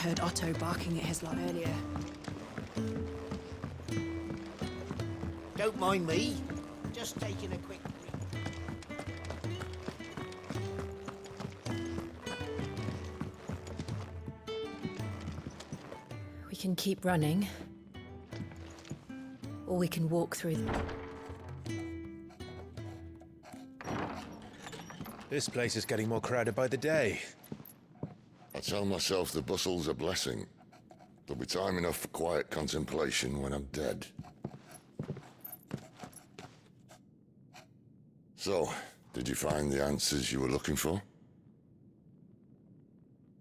heard Otto barking at his lot earlier. Don't mind me. Just taking a quick read. We can keep running, or we can walk through them. This place is getting more crowded by the day. I tell myself the bustle's a blessing. There'll be time enough for quiet contemplation when I'm dead. So, did you find the answers you were looking for?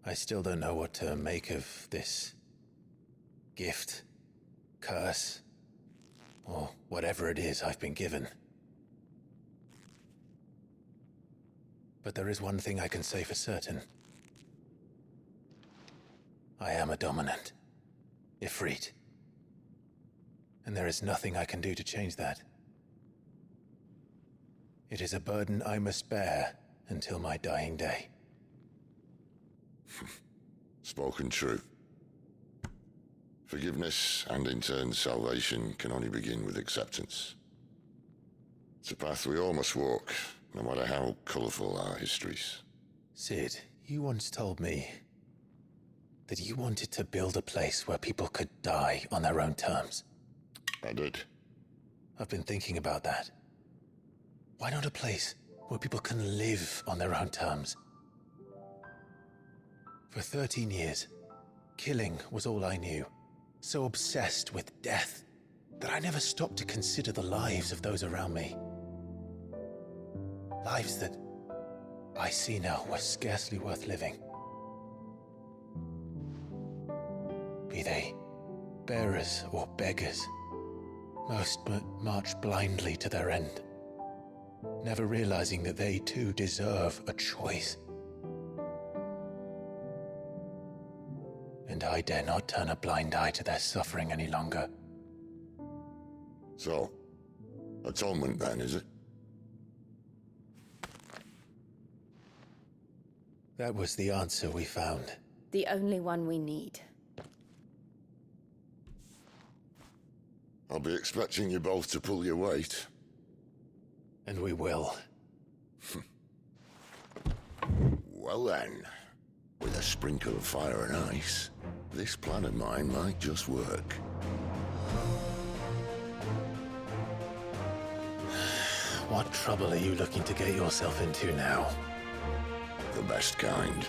I still don't know what to make of this gift, curse, or whatever it is I've been given. But there is one thing I can say for certain. I am a dominant, Ifrit. And there is nothing I can do to change that. It is a burden I must bear until my dying day. Spoken true. Forgiveness, and in turn salvation, can only begin with acceptance. It's a path we all must walk, no matter how colourful our histories. Cid, you once told me that you wanted to build a place where people could die on their own terms. I did. I've been thinking about that. Why not a place where people can live on their own terms? For 13 years, killing was all I knew. So obsessed with death that I never stopped to consider the lives of those around me. Lives that I see now were scarcely worth living. Be they bearers or beggars, most march blindly to their end, never realizing that they too deserve a choice. And I dare not turn a blind eye to their suffering any longer. So, atonement then, is it? That was the answer we found. The only one we need. I'll be expecting you both to pull your weight. And we will. Well then, with a sprinkle of fire and ice, this plan of mine might just work. What trouble are you looking to get yourself into now? The best kind.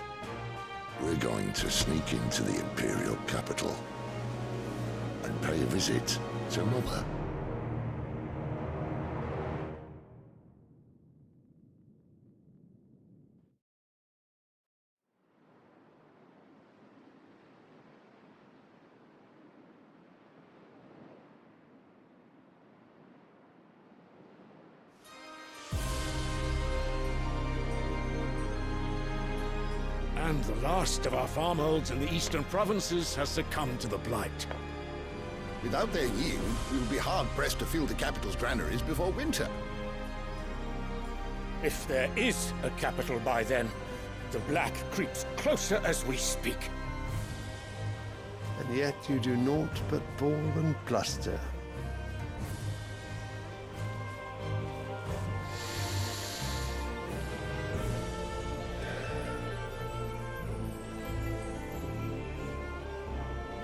We're going to sneak into the Imperial capital and pay a visit to Mother. And the last of our farmholds in the eastern provinces has succumbed to the blight. Without their yield, we will be hard-pressed to fill the capital's granaries before winter. If there is a capital by then, the Black creeps closer as we speak. And yet you do naught but bawl and bluster.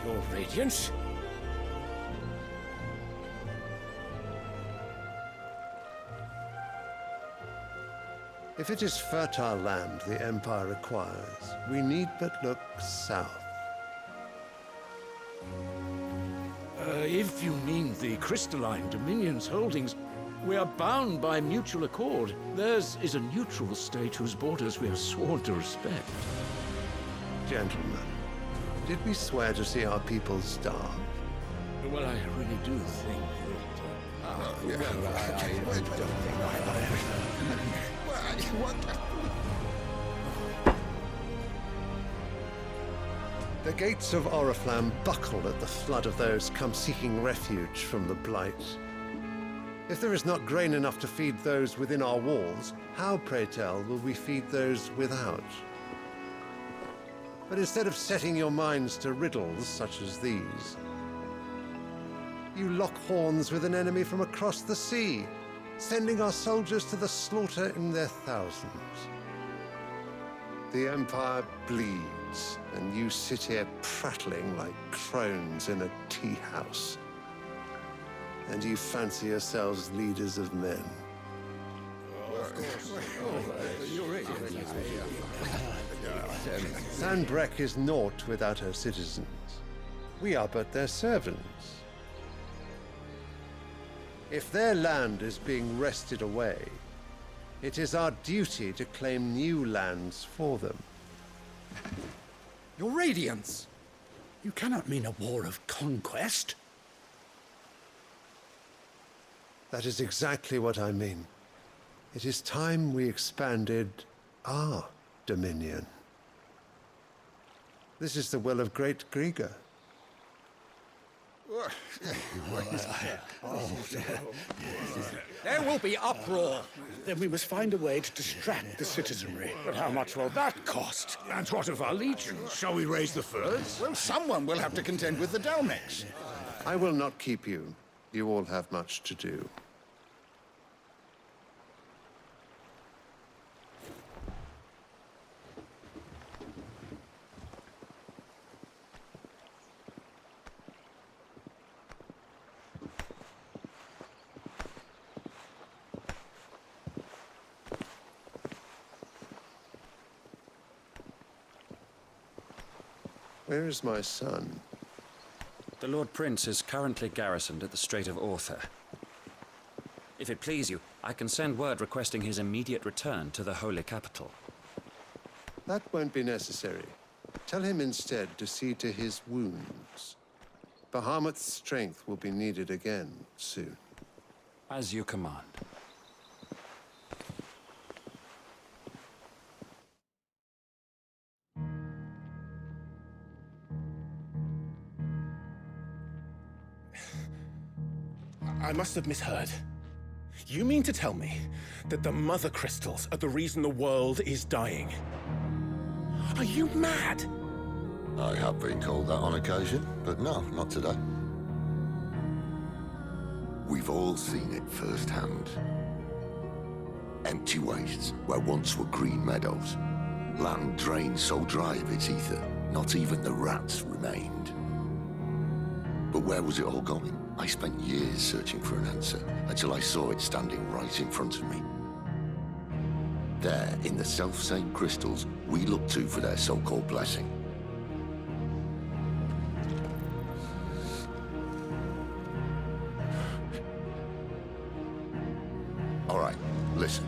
Your Radiance? If it is fertile land the Empire acquires, we need but look south. If you mean the Crystalline Dominion's holdings, we are bound by mutual accord. Theirs is a neutral state whose borders we have sworn to respect. Gentlemen, did we swear to see our people starve? Well, I really do think that... I don't think The gates of Oriflamme buckle at the flood of those come seeking refuge from the Blight. If there is not grain enough to feed those within our walls, how, pray tell, will we feed those without? But instead of setting your minds to riddles such as these, you lock horns with an enemy from across the sea, sending our soldiers to the slaughter in their thousands. The Empire bleeds, and you sit here prattling like crones in a tea house. And you fancy yourselves leaders of men. Sanbreque is naught without her citizens. We are but their servants. If their land is being wrested away, it is our duty to claim new lands for them. Your Radiance! You cannot mean a war of conquest. That is exactly what I mean. It is time we expanded our dominion. This is the will of great Griga. There will be uproar. Then we must find a way to distract the citizenry. But how much will that cost? And what of our legions? Shall we raise the furs? Well, someone will have to contend with the Dalmex. I will not keep you. You all have much to do. Where is my son? The Lord Prince is currently garrisoned at the Strait of Arthur. If it please you, I can send word requesting his immediate return to the Holy Capital. That won't be necessary. Tell him instead to see to his wounds. Bahamut's strength will be needed again soon. As you command. I must have misheard. You mean to tell me that the Mother Crystals are the reason the world is dying? Are you mad? I have been called that on occasion, but no, not today. We've all seen it firsthand. Empty wastes where once were green meadows. Land drained so dry of its ether, not even the rats remained. But where was it all going? I spent years searching for an answer, until I saw it standing right in front of me. There, in the self-same crystals we look to for their so-called blessing. All right, listen.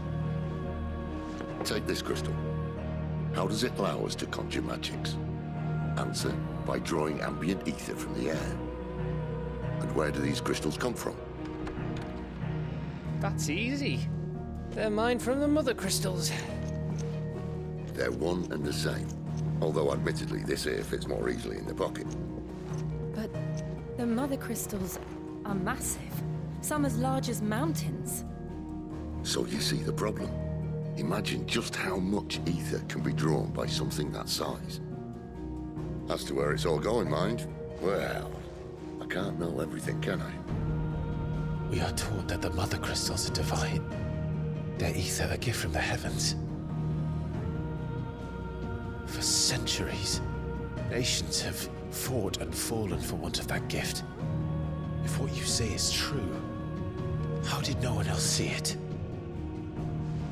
Take this crystal. How does it allow us to conjure magics? Answer, by drawing ambient ether from the air. And where do these crystals come from? That's easy. They're mined from the Mother Crystals. They're one and the same. Although admittedly, this here fits more easily in the pocket. But the Mother Crystals are massive. Some as large as mountains. So you see the problem. Imagine just how much ether can be drawn by something that size. As to where it's all going, mind, well, I can't know everything, can I? We are taught that the Mother Crystals are divine. Their ether a gift from the heavens. For centuries, nations have fought and fallen for want of that gift. If what you say is true, how did no one else see it?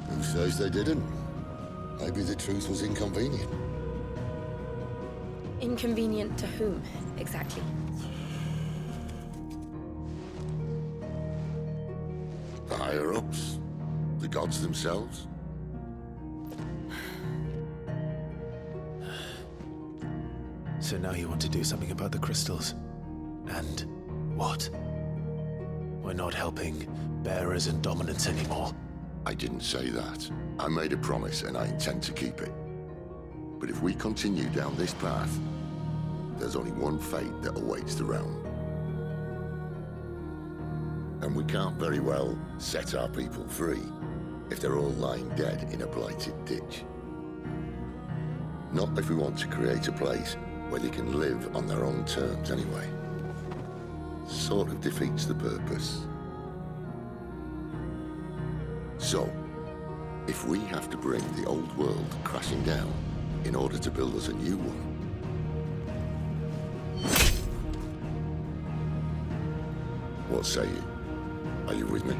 Who says they didn't? Maybe the truth was inconvenient. Inconvenient to whom, exactly? The higher-ups? The gods themselves? So now you want to do something about the crystals? And what? We're not helping bearers and dominants anymore. I didn't say that. I made a promise and I intend to keep it. But if we continue down this path, there's only one fate that awaits the realm. And we can't very well set our people free if they're all lying dead in a blighted ditch. Not if we want to create a place where they can live on their own terms anyway. Sort of defeats the purpose. So, if we have to bring the old world crashing down in order to build us a new one, what say you? Are you with me?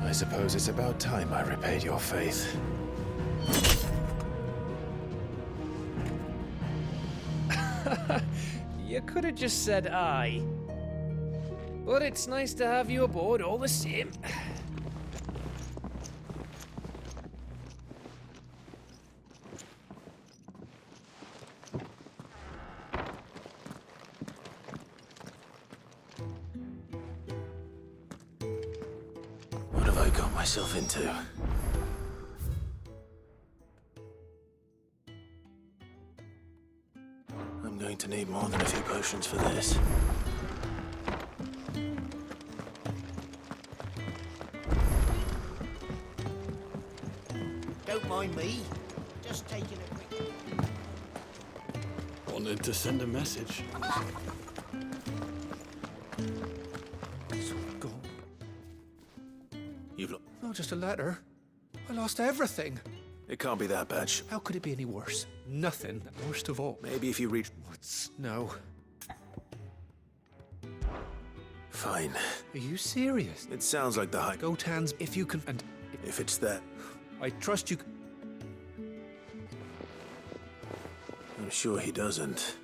I suppose it's about time I repaid your faith. You could have just said aye. But it's nice to have you aboard all the same. What have I got myself into? I'm going to need more than a few potions for this. Don't mind me. Just taking a quick... Wanted to send a message. You've lost... Not just a letter. I lost everything. It can't be that bad. How could it be any worse? Nothing. Worst of all. Maybe if you reach... What's... No. Fine. Are you serious? It sounds like the high... Gotans, if you can... And... If it's that... I trust you... I'm sure he doesn't.